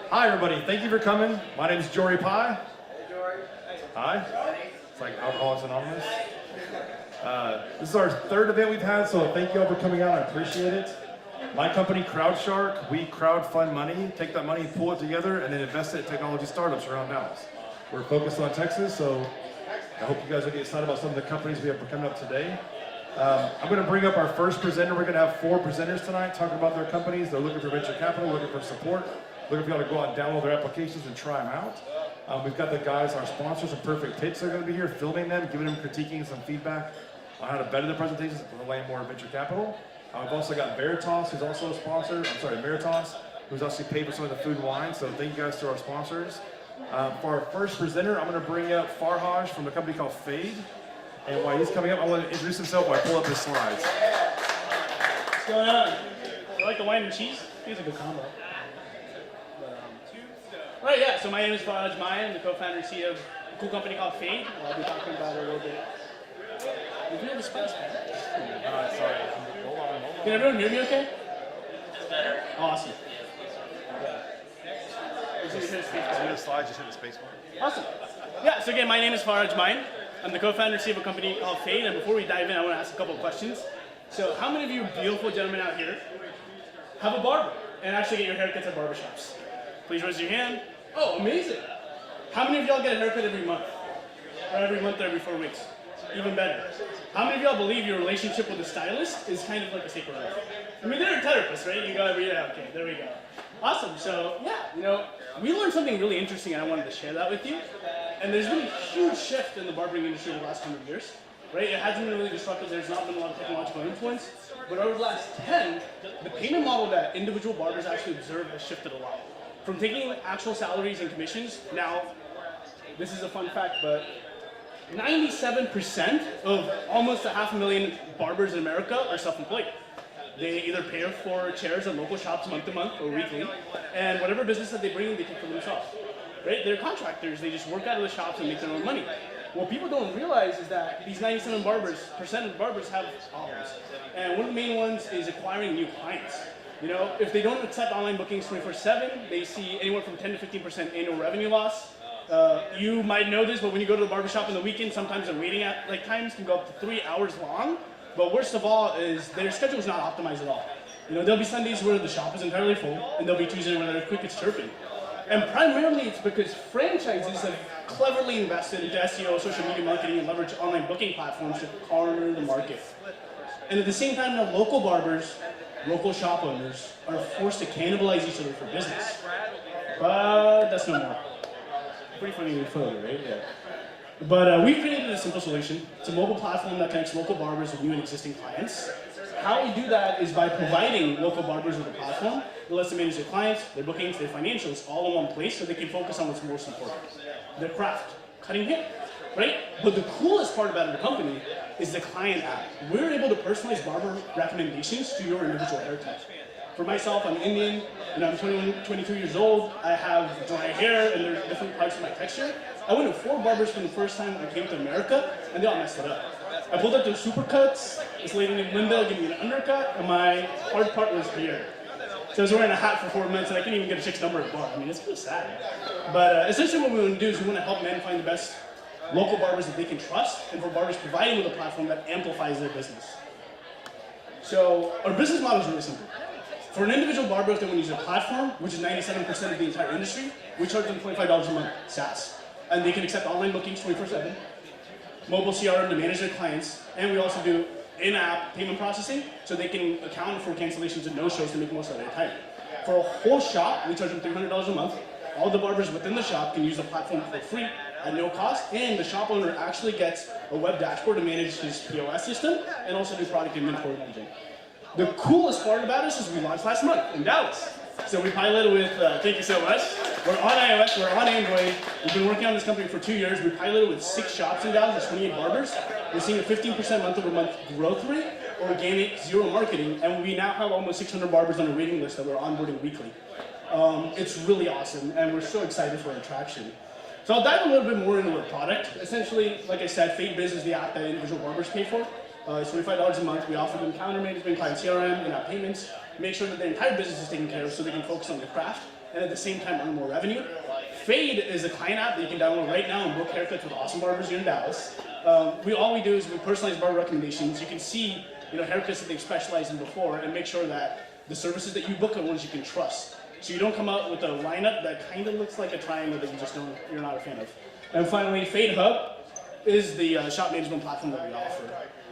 Hi, everybody. Thank you for coming. My name is Jory Pye. Hey, Jory. Hi. It's like Alcoholics Anonymous. This is our third event we've had, so thank you all for coming out. I appreciate it. My company, Crowdshark, we crowdfund money, take that money, pull it together, and then invest it in technology startups around Dallas. We're focused on Texas, so I hope you guys will get excited about some of the companies we have coming up today. I'm going to bring up our first presenter. We're going to have 4 presenters tonight talking about their companies. They're looking for venture capital, looking for support, looking for you to go out and download their applications and try them out. We've got the guys, our sponsors and Perfect Pitch, are going to be here filming them, giving them critiquing some feedback on how to better their presentations and relay more venture capital. We've also got Veritas, who's also a sponsor. Veritas, who's actually paid for some of the food and wine. So thank you guys to our sponsors. For our first presenter, I'm going to bring up Farhaj from a company called Speight. And while he's coming up, I'll let him introduce himself while I pull up his slides. What's going on? You like the wine and cheese? It's a good combo. Right, yeah, so my name is Farhaj Maya. I'm the co-founder and CEO of a cool company called Speight. I'll be talking about it a little bit. You can hear the space, man. Sorry. Can everyone hear me okay? It's better. Awesome. The slides, just hit the space bar. Awesome. Yeah, so again, my name is Farhaj Maya. I'm the co-founder and CEO of a company called Speight, and before we dive in, I want to ask a couple of questions. So how many of you beautiful gentlemen out here have a barber and actually get your haircuts at barbershops? Please raise your hand. Oh, amazing. How many of y'all get a haircut every month? Or every month or every 4 weeks? Even better. How many of y'all believe your relationship with a stylist is kind of like a sacred oath? I mean, they're a therapist, right? You go every day. Okay, there we go. Awesome. So, yeah, we learned something really interesting and I wanted to share that with you. And there's been a huge shift in the barbering industry in the last 100 years, right? It hasn't been really disruptive. There's not been a lot of technological influence. But over the last 10, the payment model that individual barbers actually observe has shifted a lot. From taking actual salaries and commissions, now, this is a fun fact, but 97% of almost 500,000 barbers in America are self-employed. They either pay for chairs at local shops month to month or weekly, and whatever business that they bring in, they take for themselves. Right? They're contractors. They just work out of the shops and make their own money. What people don't realize is that these 97% of barbers have problems. And one of the main ones is acquiring new clients. If they don't accept online bookings 24/7, they see anywhere from 10 to 15% annual revenue loss. You might know this, but when you go to the barbershop on the weekend, sometimes the waiting times can go up to 3 hours long. But worst of all is their schedule is not optimized at all. There'll be Sundays where the shop is entirely full, and there'll be Tuesdays where they're crickets chirping. And primarily it's because franchises have cleverly invested into SEO, social media marketing, and leverage online booking platforms to corner the market. And at the same time, now local barbers, local shop owners are forced to cannibalize each other for business. But that's no more. Pretty funny photo, right? Yeah. But we created a simple solution. It's a mobile platform that connects local barbers with new and existing clients. How we do that is by providing local barbers with a platform that lets them manage their clients, their bookings, their financials all in one place so they can focus on what's most important. Their craft, cutting hair, right? But the coolest part about the company is the client app. We're able to personalize barber recommendations to your individual hair type. For myself, I'm Indian, I'm 21, 22 years old, I have dry hair and there's different parts of my texture. I went to 4 barbers from the first time I came to America and they all messed it up. I pulled up their supercuts, this lady named Linda gave me an undercut, and my hard part was here. So I was wearing a hat for 4 months and I couldn't even get a chick's number at the bar. I mean, it's kind of sad. But essentially what we want to do is we want to help men find the best local barbers that they can trust, and for barbers providing with a platform that amplifies their business. So our business model is really simple. For an individual barber that want to use a platform, which is 97% of the entire industry, we charge them $25 a month, SaaS. And they can accept online bookings 24/7, mobile CRM to manage their clients, and we also do in-app payment processing so they can account for cancellations and no-shows to make most of their time. For a whole shop, we charge them $300 a month. All the barbers within the shop can use the platform for free at no cost, and the shop owner actually gets a web dashboard to manage his POS system and also do product inventory managing. The coolest part about this is we launched last month in Dallas. So we piloted with, thank you so much. We're on iOS, we're on Android. We've been working on this company for 2 years. We piloted with 6 shops in Dallas, there's 28 barbers. We're seeing a 15% month-over-month growth rate, organic, zero marketing, and we now have almost 600 barbers on a waiting list that we're onboarding weekly. It's really awesome, and we're so excited for our traction. So I'll dive a little bit more into our product. Essentially, like I said, Speight Biz is the app that individual barbers pay for. It's $25 a month. We offer them calendar management, client CRM, in-app payments, make sure that their entire business is taken care of so they can focus on their craft and at the same time earn more revenue. Fade is a client app that you can download right now and book haircuts with awesome barbers here in Dallas. All we do is we personalize barber recommendations. You can see haircuts that they've specialized in before and make sure that the services that you book are ones you can trust. So you don't come out with a lineup that kind of looks like a triangle that you're not a fan of. And finally, Fade Hub is the shop management platform that we offer.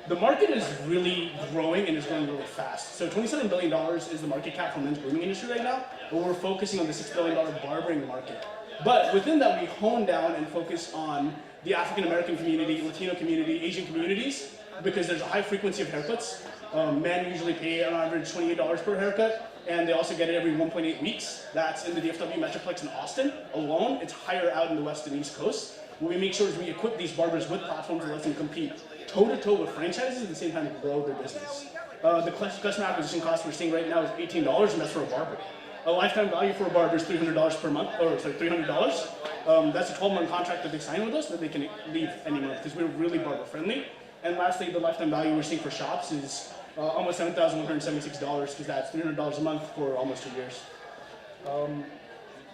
The market is really growing and is growing really fast. So $27 billion is the market cap for the men's grooming industry right now, but we're focusing on the $6 billion barbering market. But within that, we hone down and focus on the African American community, Latino community, Asian communities, because there's a high frequency of haircuts. Men usually pay on average $28 per haircut, and they also get it every 1.8 weeks. That's in the DFW Metroplex in Austin alone. It's higher out in the West and East Coast. What we make sure is we equip these barbers with platforms that let them compete toe-to-toe with franchises at the same time grow their business. The customer acquisition cost we're seeing right now is $18, and that's for a barber. A lifetime value for a barber is $300 per month, or sorry, $300. That's a 12-month contract that they sign with us that they can leave any month because we're really barber friendly. And lastly, the lifetime value we're seeing for shops is almost $7,176 because that's $300 a month for almost 2 years.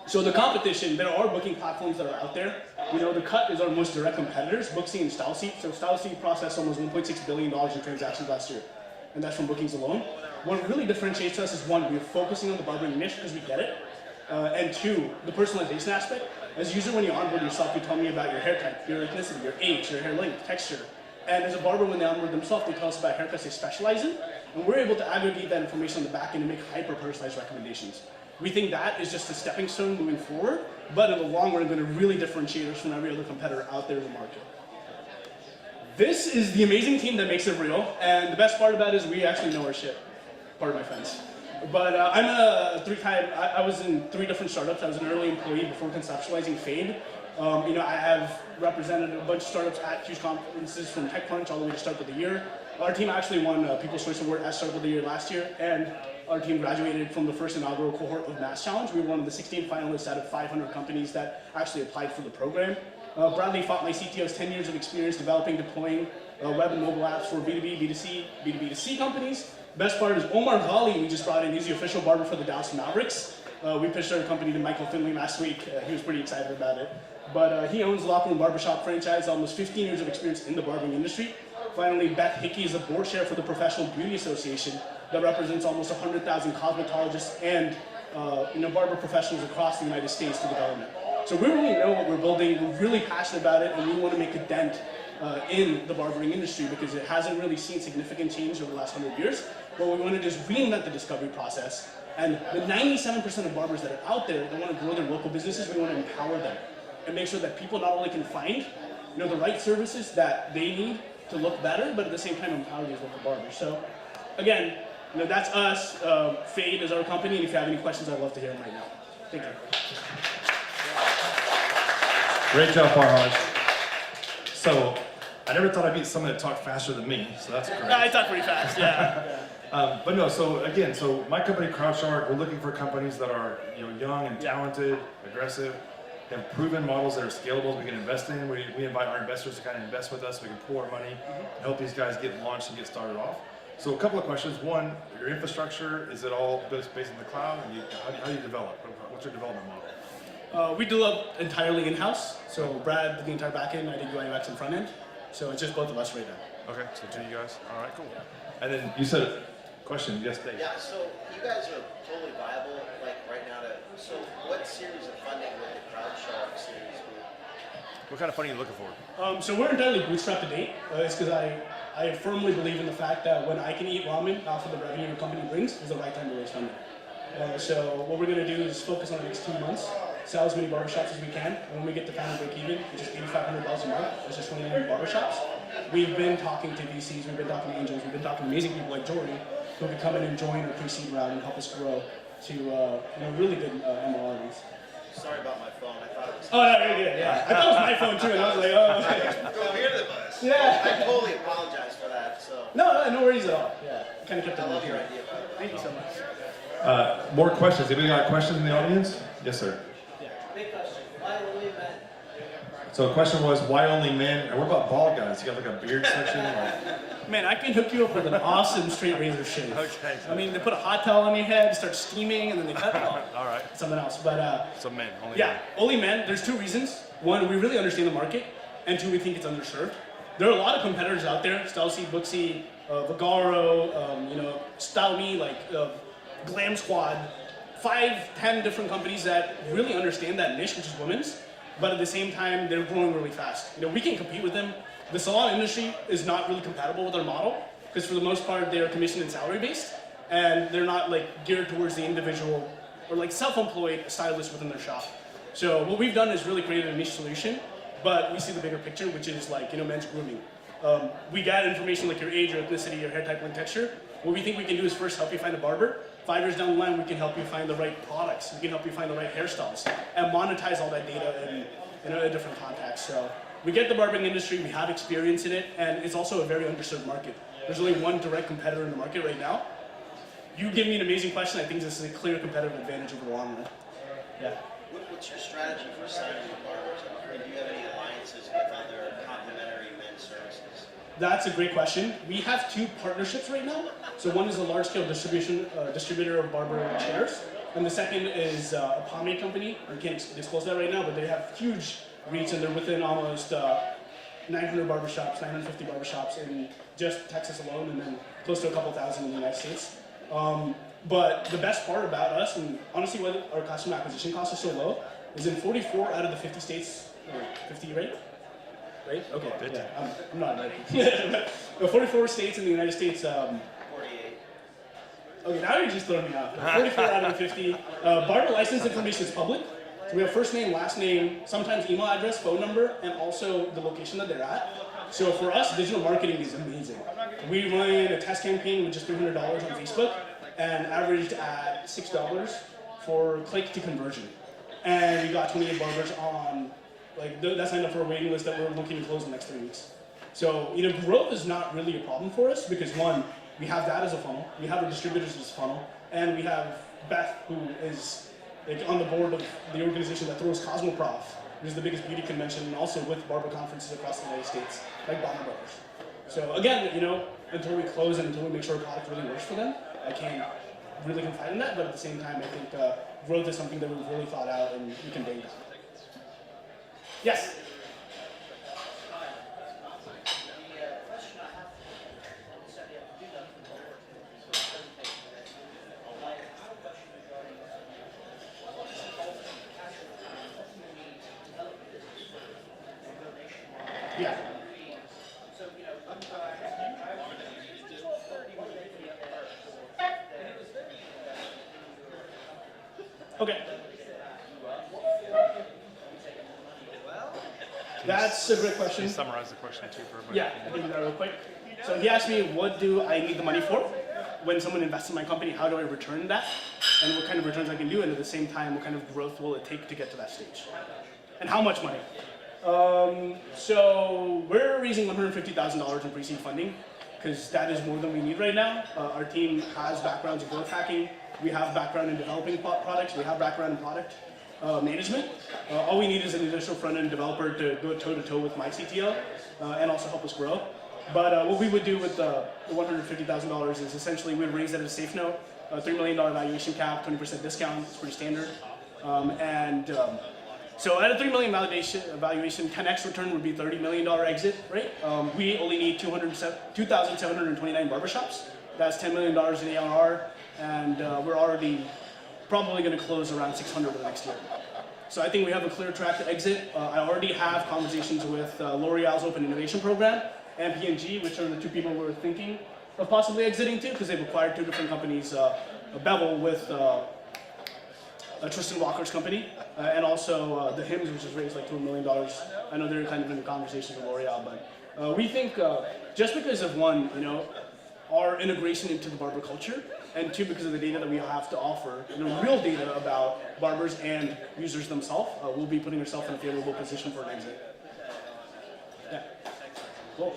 So the competition, there are booking platforms that are out there. The Cut is our most direct competitors, Booksy and StyleSeat. So StyleSeat processed almost $1.6 billion in transactions last year, and that's from bookings alone. What really differentiates us is one, we're focusing on the barbering niche because we get it, and two, the personalization aspect. As a user, when you onboard yourself, you tell me about your hair type, your ethnicity, your age, your hair length, texture. And as a barber, when they onboard themselves, they tell us about haircuts they specialize in, and we're able to aggregate that information on the back end and make hyper-personalized recommendations. We think that is just a stepping stone moving forward, but in the long run, going to really differentiate us from every other competitor out there in the market. This is the amazing team that makes it real, and the best part about it is we actually know our shit. Pardon my friends. But I'm I was in 3 different startups. I was an early employee before conceptualizing Fade. I have represented a bunch of startups at huge conferences from TechCrunch all the way to Startup of the Year. Our team actually won People's Choice Award as Startup of the Year last year, and our team graduated from the first inaugural cohort of Mass Challenge. We were one of the 16 finalists out of 500 companies that actually applied for the program. Bradley Fott, my CTO, has 10 years of experience developing, deploying web and mobile apps for B2B, B2C, B2B2C companies. Best part is Omar Ghali, we just brought in. He's the official barber for the Dallas Mavericks. We pitched our company to Michael Finley last week. He was pretty excited about it. But he owns Locker Room Barbershop franchise, almost 15 years of experience in the barbering industry. Finally, Beth Hickey is the board chair for the Professional Beauty Association that represents almost 100,000 cosmetologists and barber professionals across the United States to the government. So we really know what we're building, we're really passionate about it, and we want to make a dent in the barbering industry because it hasn't really seen significant change over the last 100 years. What we want to do is reinvent the discovery process, and the 97% of barbers that are out there that want to grow their local businesses, we want to empower them and make sure that people not only can find the right services that they need to look better, but at the same time empower these local barbers. So again, that's us. Fade is our company, and if you have any questions, I'd love to hear them right now. Thank you. Great job, Farhaj. So, I never thought I'd meet someone that talked faster than me, so that's great. I talk pretty fast, yeah. But no, so my company, Crowdshark, we're looking for companies that are young and talented, aggressive, have proven models that are scalable we can invest in. We invite our investors to kind of invest with us so we can pool our money and help these guys get launched and get started off. So a couple of questions. One, your infrastructure, is it all based in the cloud? How do you develop? What's your development model? We develop entirely in-house. So Brad did the entire back end, I did UI UX and front end. So it's just both of us right now. Okay, so 2 of you guys. All right, cool. And then you said, question, yes, Dave. Yeah, so you guys are totally viable, like right now. So what series of funding would the Crowdshark series be? What kind of funding are you looking for? So we're entirely bootstrapped to date. It's because I firmly believe in the fact that when I can eat ramen off of the revenue a company brings is the right time to raise funding. So what we're going to do is focus on the next 2 months, sell as many barbershops as we can, and when we get to final break even, which is $8,500 a month, which is 29 barbershops, we've been talking to VCs, we've been talking to angels, we've been talking to amazing people like Jordan, who can come in and join our pre-seed round and help us grow to really good MLRs. Sorry about my phone. I thought it was. Oh, no, you're good. Yeah, I thought it was my phone too, and I was like, oh. Go here to the bus. Yeah. I totally apologize for that. So. No worries at all. Yeah, kind of kept it. I love your idea about it. Thank you so much. More questions. Anybody got questions in the audience? Yes, sir. Big question. Why only men? So the question was, why only men? And what about bald guys? You got like a beard section? Or... Man, I can hook you up with an awesome straight razor shave. Okay. I mean, they put a hot towel on your head, start steaming, and then they cut it off. All right. Something else, but So men, only yeah, men. only men. There's two reasons. One, we really understand the market, and two, we think it's underserved. There are a lot of competitors out there: Stylesy, Booksy, Vagaro, Style Me, Glam Squad. 5, 10 different companies that really understand that niche, which is women's, but at the same time, they're growing really fast. We can compete with them. The salon industry is not really compatible with our model, because for the most part, they're commission and salary based, and they're not geared towards the individual or self-employed stylist within their shop. So what we've done is really created a niche solution, but we see the bigger picture, which is men's grooming. We got information like your age, your ethnicity, your hair type, and texture. What we think we can do is first help you find a barber. 5 years down the line, we can help you find the right products. We can help you find the right hairstyles and monetize all that data in a different context. So we get the barbering industry, we have experience in it, and it's also a very underserved market. There's only one direct competitor in the market right now. You give me an amazing question. I think this is a clear competitive advantage over the long run. Yeah. What's your strategy for signing the barbers? And do you have any alliances with other complementary men's services? That's a great question. We have 2 partnerships right now. So one is a large-scale distributor of barber chairs, and the second is a pomade company. I can't disclose that right now, but they have huge reach, and they're within almost 900 barbershops, 950 barbershops in just Texas alone, and then close to a couple thousand in the United States. But the best part about us, and honestly why our customer acquisition costs are so low, is in 44 out of the 50 states, 50, right? Right? Okay. Yeah, I'm not right. 44 states in the United States. 48. Okay, now you're just throwing me off. 44 out of the 50. Barber license information is public. So we have first name, last name, sometimes email address, phone number, and also the location that they're at. So for us, digital marketing is amazing. We run a test campaign with just $300 on Facebook and averaged at $6 for click to conversion. And we got 28 barbers on, that signed up for a waiting list that we're looking to close in the next 3 weeks. So, growth is not really a problem for us because one, we have that as a funnel, we have our distributors as a funnel, and we have Beth, who is on the board of the organization that throws Cosmoprof, which is the biggest beauty convention, and also with barber conferences across the United States, like Bonner Brothers. So again, until we close and until we make sure our product really works for them, I can't really confide in that, but at the same time, I think growth is something that we've really thought out and we can bank on. Yes? Yeah. Okay. That's a great question. Can you summarize the question too for everybody? Yeah, I can do that real quick. So he asked me, what do I need the money for? When someone invests in my company, how do I return that? And what kind of returns I can do, and at the same time, what kind of growth will it take to get to that stage? And how much money? So we're raising $150,000 in pre-seed funding, because that is more than we need right now. Our team has backgrounds in growth hacking. We have background in developing products. We have background in product management. All we need is an additional front-end developer to go toe-to-toe with my CTO and also help us grow. But what we would do with the $150,000 is essentially we'd raise that at a safe note, $3 million valuation cap, 20% discount. It's pretty standard. So at a $3 million valuation, 10x return would be $30 million exit, right? We only need 2,729 barbershops. That's $10 million in ARR, and we're already probably going to close around 600 over the next year. So I think we have a clear track to exit. I already have conversations with L'Oreal's Open Innovation Program and P&G, which are the 2 people we're thinking of possibly exiting to, because they've acquired 2 different companies, Bevel with Tristan Walker's company, and also the Hims, which has raised like $2 million. I know they're kind of in the conversations with L'Oreal, but we think just because of one, our integration into the barber culture, and 2, because of the data that we have to offer, real data about barbers and users themselves, we'll be putting ourselves in a favorable position for an exit. Yeah. Cool.